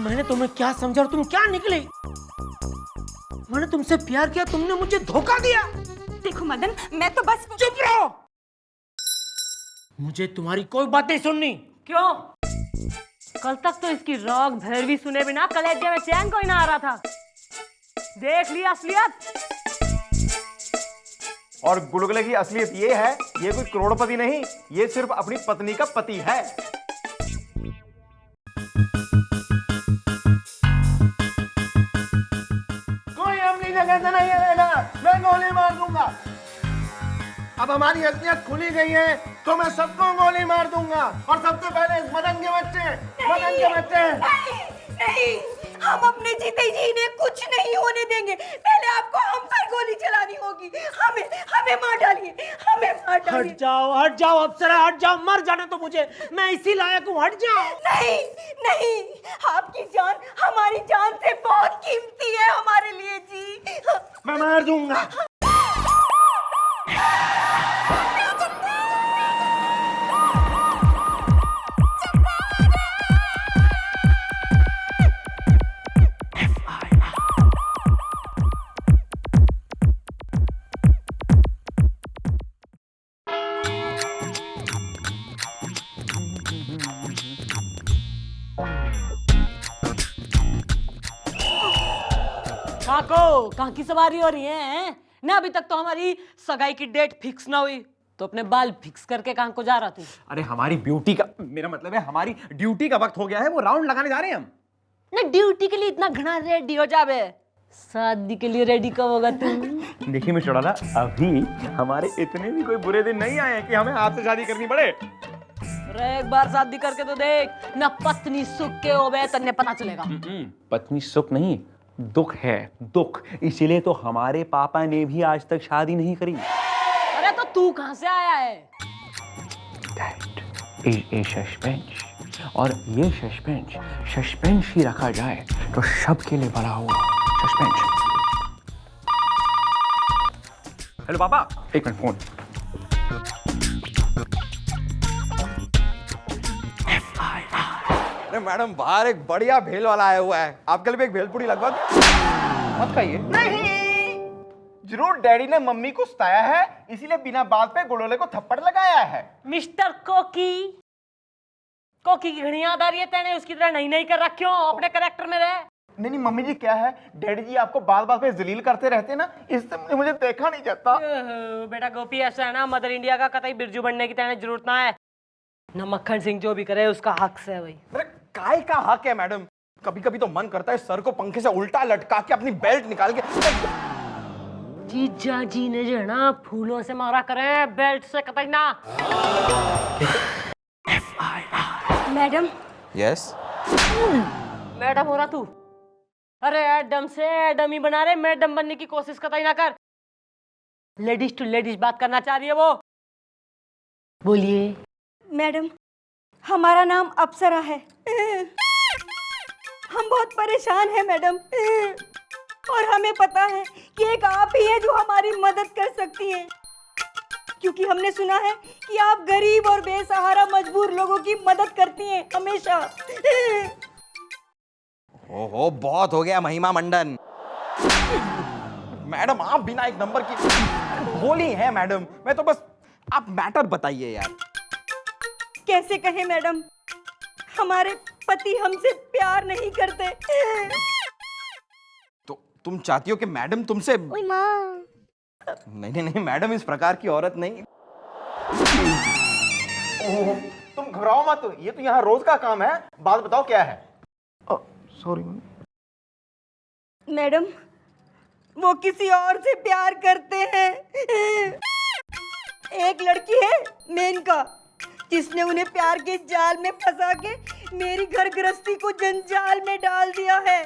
मैंने तुम्हें क्या समझा और तुम क्या निकले? मैंने तुमसे प्यार किया, तुमने मुझे धोखा दिया। देखो मदन, मैं तो बस। चुप रहो, मुझे तुम्हारी कोई बात नहीं सुननी। क्यों? कल तक तो इसकी रॉग भैरवी सुने बिना कलेजे में चैन कोई ना आ रहा था। देख लिया असलियत। और गुलगुले की असलियत ये है, ये कोई करोड़पति नहीं, ये सिर्फ अपनी पत्नी का पति है। कोई अपनी जगह से नहीं रहेगा, मैं गोली मार दूंगा। अब हमारी असलियत खुली गई है तो मैं सबको गोली मार दूंगा, और सबसे पहले इस मदन के बच्चे। नहीं, हम अपने जीते जी इन्हें कुछ नहीं होने देंगे। पहले आपको हम पर गोली चलानी होगी। हमें मार डालिए, हमें मार डालिए। हट जाओ अप्सरा, हट जाओ, मर जाने तो मुझे, मैं इसी लायक हूँ, हट जाओ। नहीं नहीं, आपकी जान हमारी जान से बहुत कीमती है हमारे लिए जी। मैं मार दूंगा। कहाँ की सवारी हो रही है ना? अभी तक तो हमारी सगाई की डेट फिक्स ना हुई, तो अपने बाल फिक्स करके कहाँ को जा रहा तू? अरे हमारी ब्यूटी का, मेरा मतलब है हमारी ड्यूटी का वक्त हो गया है, वो राउंड लगाने जा रहे हैं हम। ना ड्यूटी के लिए इतना घना रेडी हो जावे, शादी के लिए रेडी कब होगा तू? देखिए मिस्टर डाला, अभी हमारे इतने भी कोई बुरे दिन नहीं आए हैं कि हमें आपसे शादी करनी पड़े। अरे एक बार शादी करके तो देख ना, पत्नी सुख के होवे तन्ने पता चलेगा। पत्नी सुख नहीं, दुख है, दुख। इसीलिए तो हमारे पापा ने भी आज तक शादी नहीं करी। अरे तो तू कहां से आया है? That is a suspense, और ये सस्पेंस ही रखा जाए तो सबके लिए भला होगा। सस्पेंस। हेलो पापा, एक मिनट फोन। अरे मैडम, बाहर एक बढ़िया भेल वाला आया हुआ है, आपके लिए भी एक भेलपूरी लगभग। मत खाइए। नहीं, जरूर डैडी ने मम्मी को सताया है, इसीलिए बिना बात पे गुड़ोले को थप्पड़ लगाया है। मिस्टर कोकी की घड़ी याद आ रही है तेने? उसकी तरह नहीं कर रखियो, अपने कैरेक्टर में रह। नहीं मम्मी जी, क्या है, डैडी जी आपको बाल बाल पे जलील करते रहते हैं ना, इससे मुझे देखा नहीं जाता। बेटा गोपी, ऐसा है ना, मदर इंडिया का कतई बिरजू बनने की तेने जरूरत ना है ना। मक्खन सिंह जो भी करे उसका हक से है भाई। अरे काय का हक है मैडम? कभी कभी तो मन करता है सर को पंखे से उल्टा लटका के अपनी बेल्ट निकाल के। जीजा जी ने जो है ना फूलों से मारा करे, बेल्ट से कतई ना। मैडम। यस। मैडम हो रहा तू? अरे एडम से एडम ही बना रहे, मैडम बनने की कोशिश कतई ना कर। लेडीज टू लेडीज बात करना चाह रही है वो। बोलिए। मैडम, हमारा नाम अप्सरा है। हम बहुत परेशान हैं मैडम, और हमें पता है कि एक आप ही है जो हमारी मदद कर सकती हैं, क्योंकि हमने सुना है कि आप गरीब और बेसहारा मजबूर लोगों की मदद करती हैं हमेशा। ओहो, बहुत हो गया महिमा मंडन। मैडम, आप बिना एक नंबर की भोली हैं मैडम। मैं तो बस, आप मैटर बताइए यार। कैसे कहें मैडम, हमारे पति हमसे प्यार नहीं करते। तो तुम चाहती हो कि मैडम तुमसे? नहीं मैडम, इस प्रकार की औरत नहीं। ओह, तुम घबराओ मत, ये तो यहाँ रोज का काम है। बात बताओ क्या है? सॉरी मैडम, वो किसी और से प्यार करते हैं। एक लड़की है मेनका, जिसने उन्हें प्यार के जाल में फंसा के मेरी घर गृहस्थी को जंजाल में डाल दिया है।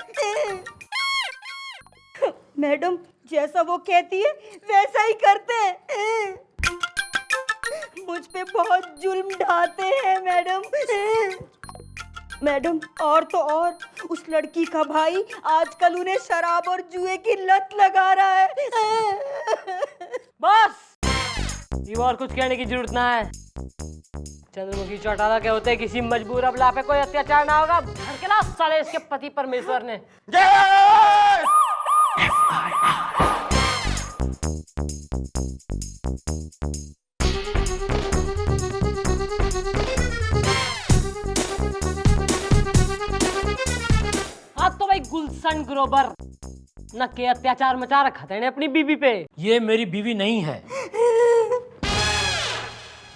मैडम, जैसा वो कहती है वैसा ही करते हैं। मुझ पे बहुत जुल्म ढाते हैं मैडम। मैडम, और तो और उस लड़की का भाई आजकल उन्हें शराब और जुए की लत लगा रहा है। बस, ये और कुछ कहने की जरूरत ना है। चंद्रमुखी चौटाला के होते किसी मजबूर अबला पे कोई अत्याचार ना होगा। धड़केला साले इसके पति परमेश्वर ने। आज तो भाई गुलशन ग्रोवर न के अत्याचार मचा रखा था अपनी बीवी पे। ये मेरी बीवी नहीं है।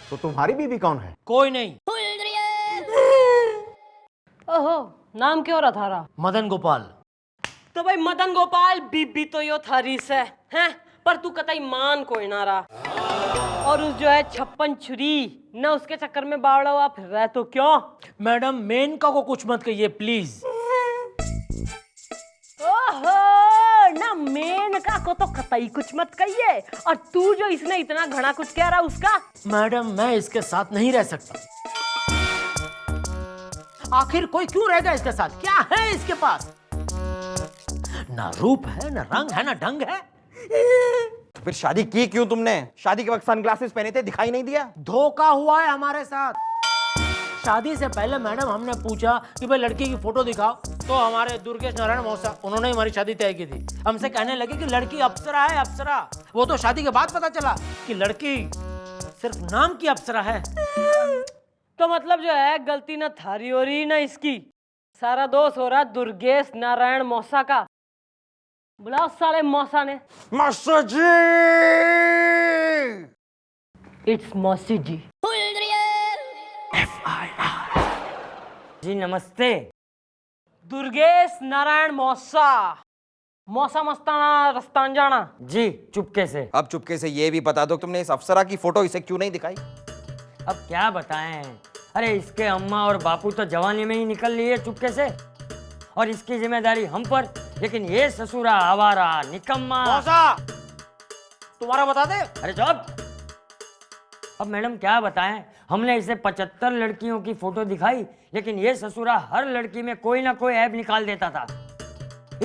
तो तुम्हारी बीवी कौन है? कोई नहीं। ओहो, नाम क्यों रहा थारा? मदन गोपाल। तो भाई मदन गोपाल बीबी तो यो थारी से हैं, पर तू कतई मान कोई ना रहा। और उस जो है 56 छुरी न उसके चक्कर में बावड़ा हुआ फिर रहा है तो क्यों? मैडम मेनका को कुछ मत कहिए प्लीज। ओहो, ना मेनका को तो कतई कुछ मत कहिए। और तू जो इसने इतना घना कुछ कह रहा उसका? मैडम मैं इसके साथ नहीं रह सकता। आखिर कोई क्यों रहेगा इसके साथ? क्या है इसके पास? ना रूप है, ना रंग है, ना ढंग है। तो फिर शादी की क्यों तुमने? शादी के वक्त सनग्लासेस पहने थे, दिखाई नहीं दिया? धोखा हुआ है हमारे साथ। शादी से पहले मैडम हमने पूछा कि भाई लड़की की फोटो दिखाओ, तो हमारे दुर्गेश नारायण मौसा उन्होंने हमारी शादी तय की थी। हमसे कहने लगे कि लड़की अप्सरा है, अप्सरा। वो तो शादी के बाद पता चला कि लड़की सिर्फ नाम की अप्सरा है। तो मतलब जो है गलती न थारी हो रही न इसकी, सारा दोष हो रहा दुर्गेश नारायण मौसा का। बुलाओ साले मौसा ने। मौसा जी! इट्स मौसी जी। जी नमस्ते। दुर्गेश नारायण मौसा, मौसा मस्ताना रस्तान जाना। जी चुपके से। अब चुपके से ये भी बता दो तुमने इस अप्सरा की फोटो इसे क्यों नहीं दिखाई? अब क्या बताएं, अरे इसके अम्मा और बापू तो जवानी में ही निकल लिए चुपके से, और इसकी जिम्मेदारी हम पर। लेकिन ये ससुरा आवारा निकम्मा। मौसा तुम्हारा बता दे। अरे चुप। अब मैडम क्या बताएं, हमने इसे 75 लड़कियों की फोटो दिखाई, लेकिन ये ससुरा हर लड़की में कोई ना कोई ऐब निकाल देता था।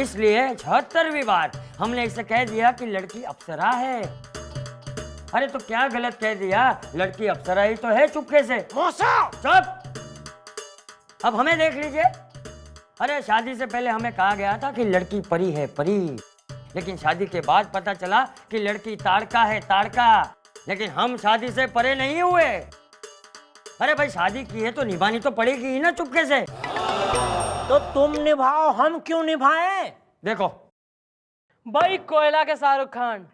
इसलिए 76वीं बार हमने इसे कह दिया कि लड़की अप्सरा है। अरे तो क्या गलत कह दिया, लड़की अप्सरा ही तो है चुपके से। मौसा चुप। अब हमें देख लीजिए। अरे शादी से पहले हमें कहा गया था कि लड़की परी है, परी। लेकिन शादी के बाद पता चला कि लड़की ताड़का है, ताड़का। लेकिन हम शादी से परे नहीं हुए। अरे भाई शादी की है तो निभानी तो पड़ेगी ही ना चुपके से। तो तुम निभाओ, हम क्यों निभाएं? देखो भाई कोयला के शाहरुख खान,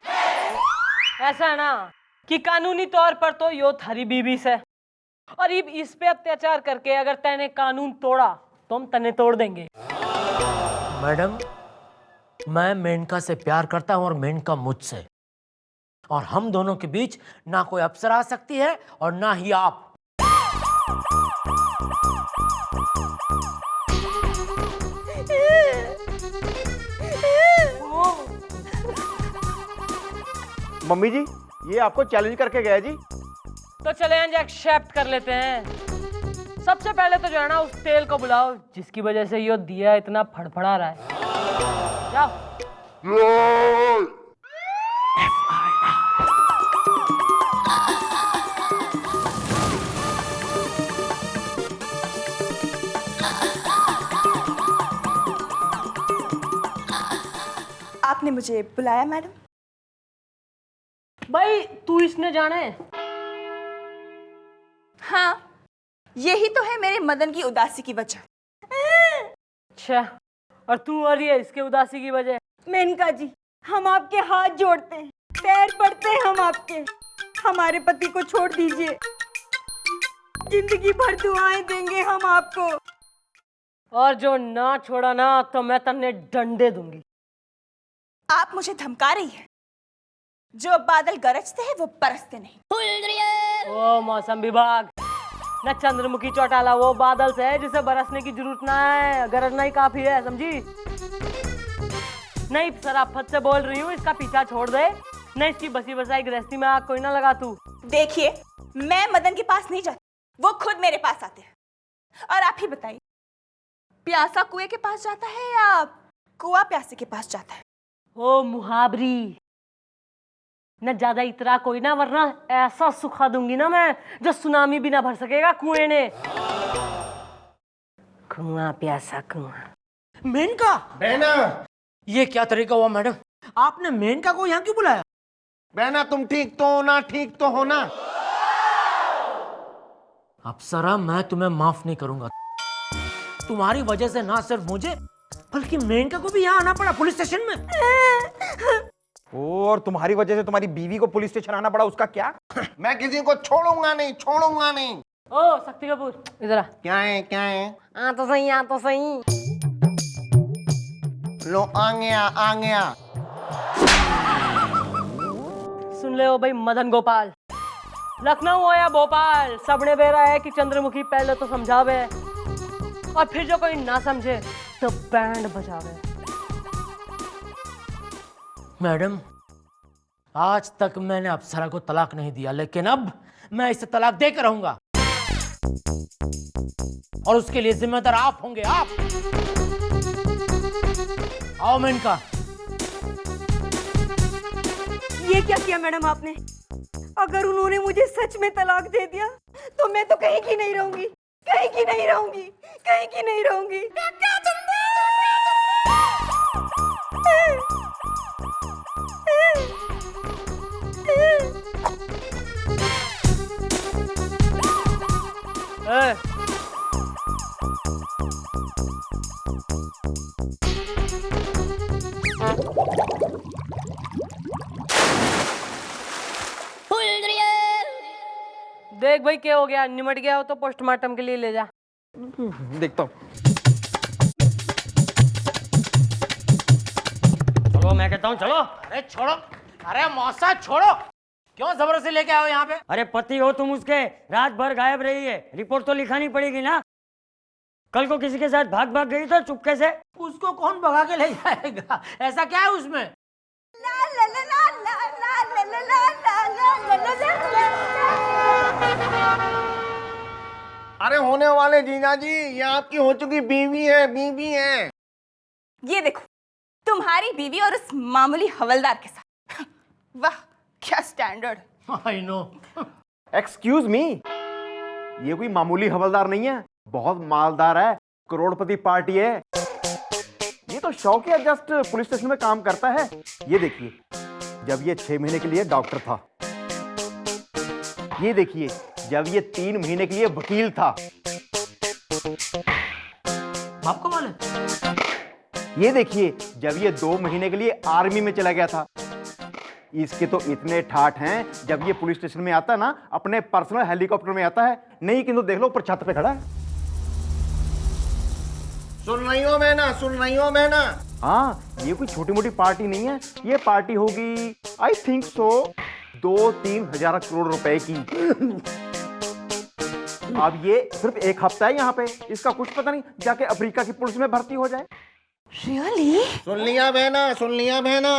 ऐसा है ना कि कानूनी तौर पर तो यो थारी बीबी से, और इस पे अत्याचार करके अगर तैने कानून तोड़ा तो हम तने तोड़ देंगे। मैडम मैं मेनका से प्यार करता हूं और मेनका मुझसे, और हम दोनों के बीच ना कोई अप्सरा आ सकती है और ना ही आप। मम्मी जी ये आपको चैलेंज करके गया जी। तो चले एक्सेप्ट कर लेते हैं। सबसे पहले तो जो है ना उस तेल को बुलाओ जिसकी वजह से यो दिया इतना फड़फड़ा रहा है। क्या? आपने मुझे बुलाया मैडम? भाई तू इसने जाने। हाँ, यही तो है मेरे मदन की उदासी की वजह। अच्छा, और तू हो रही है इसके उदासी की वजह? मेनका जी, हम आपके हाथ जोड़ते हैं, पैर पड़ते हैं हम आपके। हमारे पति को छोड़ दीजिए, जिंदगी भर दुआएं देंगे हम आपको। और जो ना छोड़ा ना तो मैं तन्ने डंडे दूंगी। आप मुझे धमका रही है? जो बादल गरजते हैं वो बरसते नहीं। ओ मौसम विभाग, न चंद्रमुखी चौटाला वो बादल से है जिसे बरसने की जरूरत ना है, गरजना ही काफी है, समझी? नहीं सराफत से बोल रही हूँ, इसका पीछा छोड़ दे। नहीं इसकी बसी बसाई गृहस्थी में आग कोई ना लगा तू। देखिए, मैं मदन के पास नहीं जाती, वो खुद मेरे पास आते हैं। और आप ही बताइए, प्यासा कुएं के पास जाता है या कुआं प्यासे के पास जाता है? ओ मुहावरी, न ज्यादा इतरा कोई ना, वरना ऐसा सुखा दूंगी ना मैं जो सुनामी भी ना भर सकेगा कुएं ने। कुआं प्यासा कुआं। मेनका, बहना, ये क्या तरीका हुआ मैडम? आपने मेनका को यहाँ क्यों बुलाया? बहना तुम ठीक तो हो ना? ठीक तो हो ना? अप्सरा, मैं तुम्हें माफ नहीं करूंगा। तुम्हारी वजह से ना सिर्फ मुझे बल्कि मेनका को भी यहाँ आना पड़ा पुलिस स्टेशन में। और तुम्हारी वजह से तुम्हारी बीवी को पुलिस स्टेशन आना पड़ा, उसका क्या? मैं किसी को छोड़ूंगा नहीं, छोड़ूंगा नहीं। ओ शक्ति कपूर, इधर आ। क्या है, क्या है? आ तो सही, आ तो सही। लो आ गया, आ गया। सुन ले ओ भाई मदन गोपाल, लखनऊ हो या भोपाल, सबने बेरा है कि चंद्रमुखी पहले तो समझावे और फिर जो कोई ना समझे तो बैंड बजावे। मैडम, आज तक मैंने अप्सरा को तलाक नहीं दिया, लेकिन अब मैं इसे तलाक देकर रहूंगा और उसके लिए जिम्मेदार आप होंगे, आप। आओ मेनका। ये क्या किया मैडम आपने? अगर उन्होंने मुझे सच में तलाक दे दिया तो मैं तो कहीं की नहीं रहूंगी, कहीं की नहीं रहूंगी, कहीं की नहीं रहूंगी। ए, देख भाई क्या हो गया, निमट गया हो तो पोस्टमार्टम के लिए ले जा। देखता हूँ। चलो, मैं कहता हूँ चलो। अरे छोड़ो, अरे मौसा छोड़ो, क्यों जबरदस्ती लेके आओ यहाँ पे? अरे पति हो तुम उसके, रात भर गायब रही है, रिपोर्ट तो लिखानी पड़ेगी ना। कल को किसी के साथ भाग भाग गई तो चुपके से। उसको कौन भगा के ले जाएगा? ऐसा क्या है उसमें? अरे होने वाले जीजा जी, ये आपकी हो चुकी बीवी है, बीवी है। ये देखो, तुम्हारी बीवी और उस मामूली हवलदार के साथ। वाह क्या standard. I know. Excuse me, ये कोई मामूली हवलदार नहीं है, बहुत मालदार है, करोड़पति पार्टी है। ये तो शौक है, जस्ट पुलिस स्टेशन में काम करता है। ये देखिए, जब ये 6 महीने के लिए डॉक्टर था, ये देखिए जब ये 3 महीने के लिए वकील था, आपको मालूम है? ये देखिए जब ये 2 महीने के लिए आर्मी में चला गया था। इसके तो इतने ठाठ हैं, जब ये पुलिस स्टेशन में आता है ना, अपने पर्सनल हेलीकॉप्टर में आता है। नहीं किंतु देख लो, ऊपर छत पे खड़ा है। सुन रही हो बहना, सुन रही हो बहना? हाँ, ये कोई छोटी मोटी पार्टी नहीं है, ये पार्टी होगी आई थिंक सो 2-3 हजार करोड़ रुपए की। अब ये सिर्फ 1 हफ्ता है यहाँ पे, इसका कुछ पता नहीं, जाके अफ्रीका की पुलिस में भर्ती हो जाए। रियली? सुन लिया बहना, सुन लिया बहना?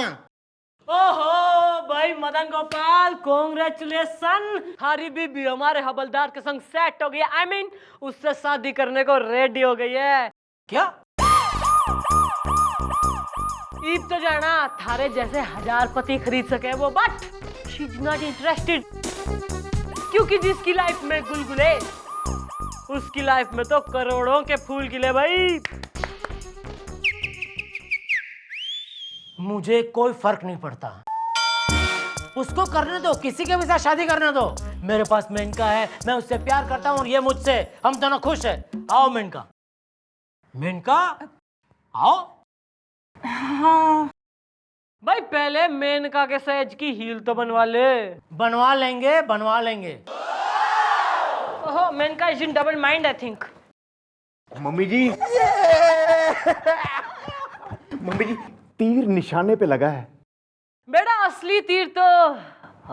ओहो भाई मदन गोपाल, कॉन्ग्रेचुलेशन, हमारी बीबी हमारे हवलदार के संग सेट हो गई। आई मीन उससे शादी करने को रेडी हो गई है। क्या? ईब तो जाना थारे जैसे 1000 पति खरीद सके वो, but she is not interested, क्योंकि जिसकी लाइफ में गुलगुले उसकी लाइफ में तो करोड़ों के फूल खिले भाई। मुझे कोई फर्क नहीं पड़ता, उसको करने दो, किसी के भी साथ शादी करने दो। मेरे पास मेनका है, मैं उससे प्यार करता हूँ और ये मुझसे, हम दोनों खुश हैं। आओ मेनका, मेनका आओ। हाँ भाई पहले मेनका के साइज की हील तो बनवा ले। बनवा लेंगे, बनवा लेंगे। ओहो, Menka is in double mind I think. Mummy जी, मम्मी जी, तीर निशाने पे लगा है। बेटा असली तीर तो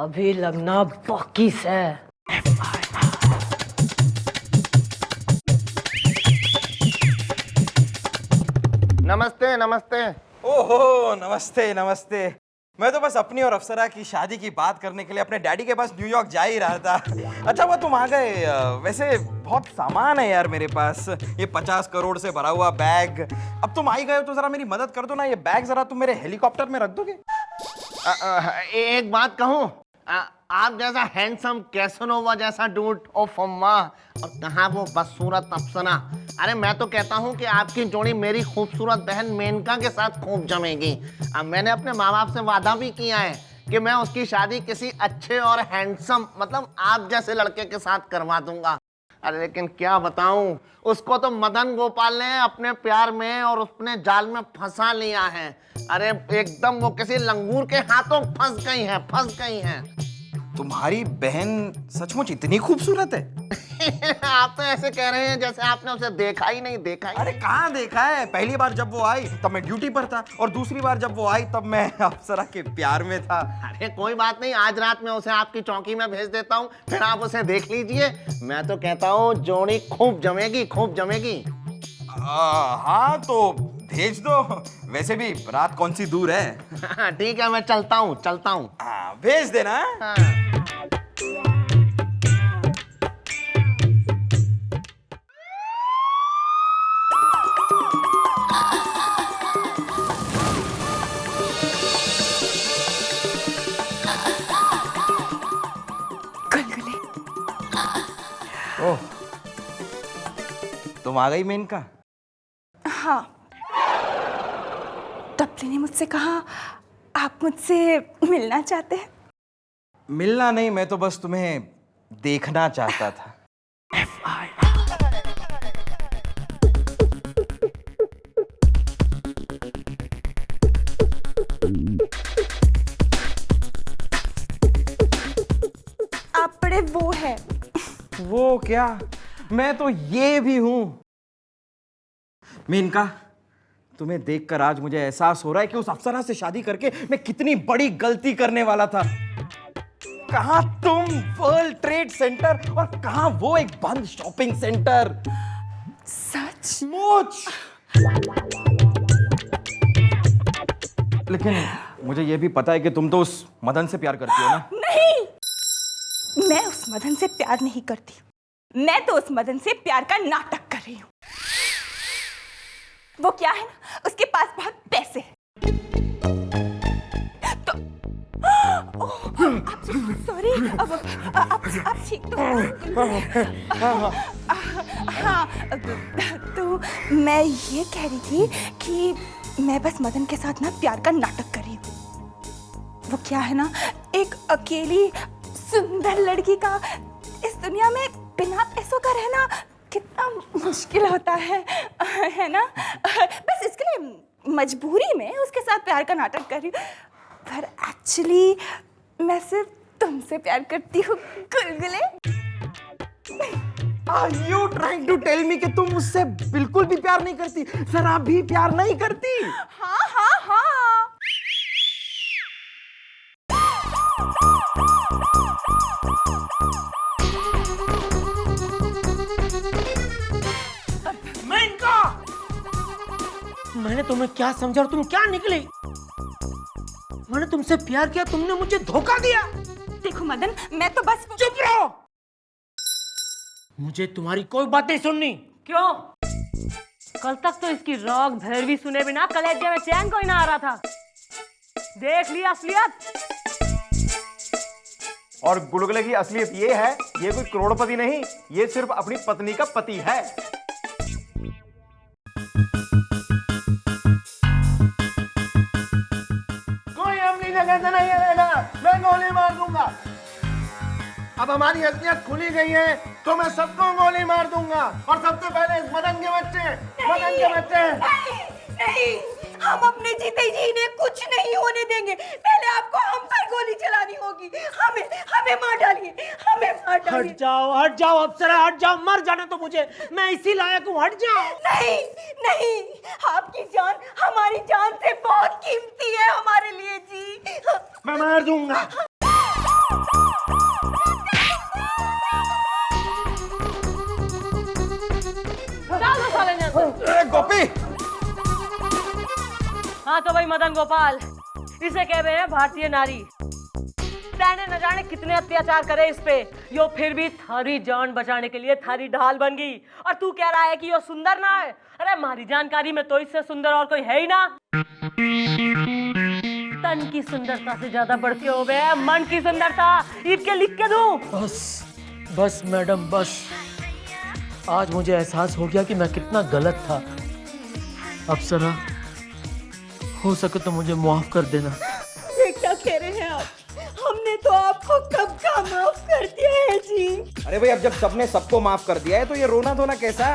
अभी लगना बाकी है। नमस्ते, नमस्ते। ओहो, नमस्ते नमस्ते। मैं तो बस अपनी और अप्सरा की शादी की बात करने के लिए अपने डैडी के पास न्यूयॉर्क जा ही रहा था। अच्छा वो तुम आ गए। वैसे बहुत सामान है यार मेरे पास, ये 50 करोड़ से भरा हुआ बैग। अब तुम आ ही गए हो तो जरा मेरी मदद कर दो ना, ये बैग जरा तुम मेरे हेलीकॉप्टर में रख दोगे? एक बात कहूँ, आप जैसा हैंडसम कैसनोवा जैसा डूड ओफ अम्मा, और कहाँ वो बदसूरत अफसना। अरे मैं तो कहता हूँ कि आपकी जोड़ी मेरी खूबसूरत बहन मेनका के साथ खूब जमेगी। अब मैंने अपने माँ बाप से वादा भी किया है कि मैं उसकी शादी किसी अच्छे और हैंडसम मतलब आप जैसे लड़के के साथ करवा दूंगा। अरे लेकिन क्या बताऊं, उसको तो मदन गोपाल ने अपने प्यार में और उसने जाल में फंसा लिया है। अरे एकदम वो किसी लंगूर के हाथों फंस गई है, फंस गई है। तुम्हारी बहन सचमुच इतनी खूबसूरत है? आप तो ऐसे कह रहे हैं जैसे आपने उसे देखा ही नहीं, देखा ही अरे कहाँ देखा है? पहली बार जब वो आई तब मैं ड्यूटी पर था, और दूसरी बार जब वो आई तब मैं अप्सरा के प्यार में था। अरे कोई बात नहीं, आज रात में उसे आपकी चौकी में भेज देता हूँ, फिर आप उसे देख लीजिए। मैं तो कहता हूँ जोड़ी खूब जमेगी, खूब जमेगी। हाँ तो भेज दो। वैसे भी रात कौन सी दूर है। ठीक है, मैं चलता हूँ, चलता हूँ। हाँ भेज देना। हाँ। गुलगुले। ओह, तुम आ गई मेनका? हाँ, टपली ने मुझसे कहा आप मुझसे मिलना चाहते हैं। मिलना नहीं, मैं तो बस तुम्हें देखना चाहता था। आप बड़े वो है। वो क्या, मैं तो ये भी हूं। मेनका, तुम्हें देखकर आज मुझे एहसास हो रहा है कि उस अप्सरा से शादी करके मैं कितनी बड़ी गलती करने वाला था। कहां तुम वर्ल्ड ट्रेड सेंटर और कहां वो एक बंद शॉपिंग सेंटर। सच? लेकिन मुझे ये भी पता है कि तुम तो उस मदन से प्यार करती हो ना। नहीं, मैं उस मदन से प्यार नहीं करती। मैं तो उस मदन से प्यार का नाटक कर रही हूँ। वो क्या है ना, उसके पास बहुत पैसे हैं। तो सॉरी, अब ठीक तो हाँ, तो मैं ये कह रही थी कि मैं बस मदन के साथ ना प्यार का नाटक कर रही हूँ। वो क्या है ना, एक अकेली सुंदर लड़की का इस दुनिया में बिना पैसों का रहना कितना मुश्किल होता है ना। बस इसके लिए मजबूरी में उसके साथ प्यार का नाटक कर रही हूँ, पर एक्चुअली मैं सिर्फ तुमसे प्यार करती हूँ गुलगुले। Are you trying to tell me कि तुम मुझसे बिल्कुल भी प्यार नहीं करती, जरा भी प्यार नहीं करती? हाँ हाँ हाँ। मैंने तुम्हें क्या समझा और तुम क्या निकली? मैंने तुमसे प्यार किया, तुमने मुझे धोखा दिया। देखो मदन, मैं तो बस चुप रहो, मुझे तुम्हारी कोई बात नहीं सुननी। क्यों? कल तक तो इसकी रॉक भैरवी सुने बिना कलेजे में चैन कोई ना आ रहा था। देख लिया असलियत। और गुलगुले की असलियत ये है, ये कोई करोड़पति नहीं, ये सिर्फ अपनी पत्नी का पति है। कोई अपनी जगह से नहीं रहेगा, मैं गोली मार दूंगा। अब हमारी असलियत खुली गई है तो मैं सबको गोली मार दूंगा, और सबसे पहले इस मदन के बच्चे, मदन के बच्चे। नहीं, नहीं, हम अपने जीते जी इन्हें कुछ नहीं होने देंगे। पहले आपको हम पर गोली चलानी होगी। हमें मार डालिए, हमें मार डालिए। हट जाओ अप्सरा, हट जाओ, मर जाने तो मुझे, मैं इसी लायक हूँ, हट जाओ। नहीं नहीं, आपकी जान हमारी जान से बहुत कीमती है हमारे लिए जी। मैं मार दूंगा। डालो साले ने अंदर। गोपी, हाँ तो भाई मदन गोपाल, इसे कह रहे हैं भारतीय नारी। तैने न जाने कितने अत्याचार करे इस पे, यो फिर भी थारी जान बचाने के लिए थारी ढाल बन गई। और तू कह रहा है कि यो सुंदर ना है? अरे हमारी जानकारी में तो इससे सुंदर और कोई है ही ना। तन की सुंदरता से ज्यादा बढ़ती हो बे, मन की सुंदरता। ईद के लिख के दूं? बस बस मैडम बस, आज मुझे एहसास हो गया कि मैं कितना गलत था। अप्सरा, हो सके तो मुझे माफ कर देना। ये क्या कह रहे हैं आप? हमने तो आपको कब का माफ कर दिया है जी। अरे भाई, अब जब सबने सबको माफ कर दिया है तो ये रोना धोना कैसा?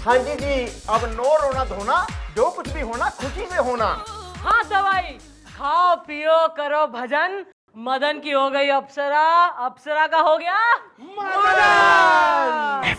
हाँ जी जी, अब नो रोना धोना, जो कुछ भी होना खुशी से होना। हाँ दवाई खाओ पियो करो भजन। मदन की हो गई अप्सरा, अप्सरा का हो गया मदन।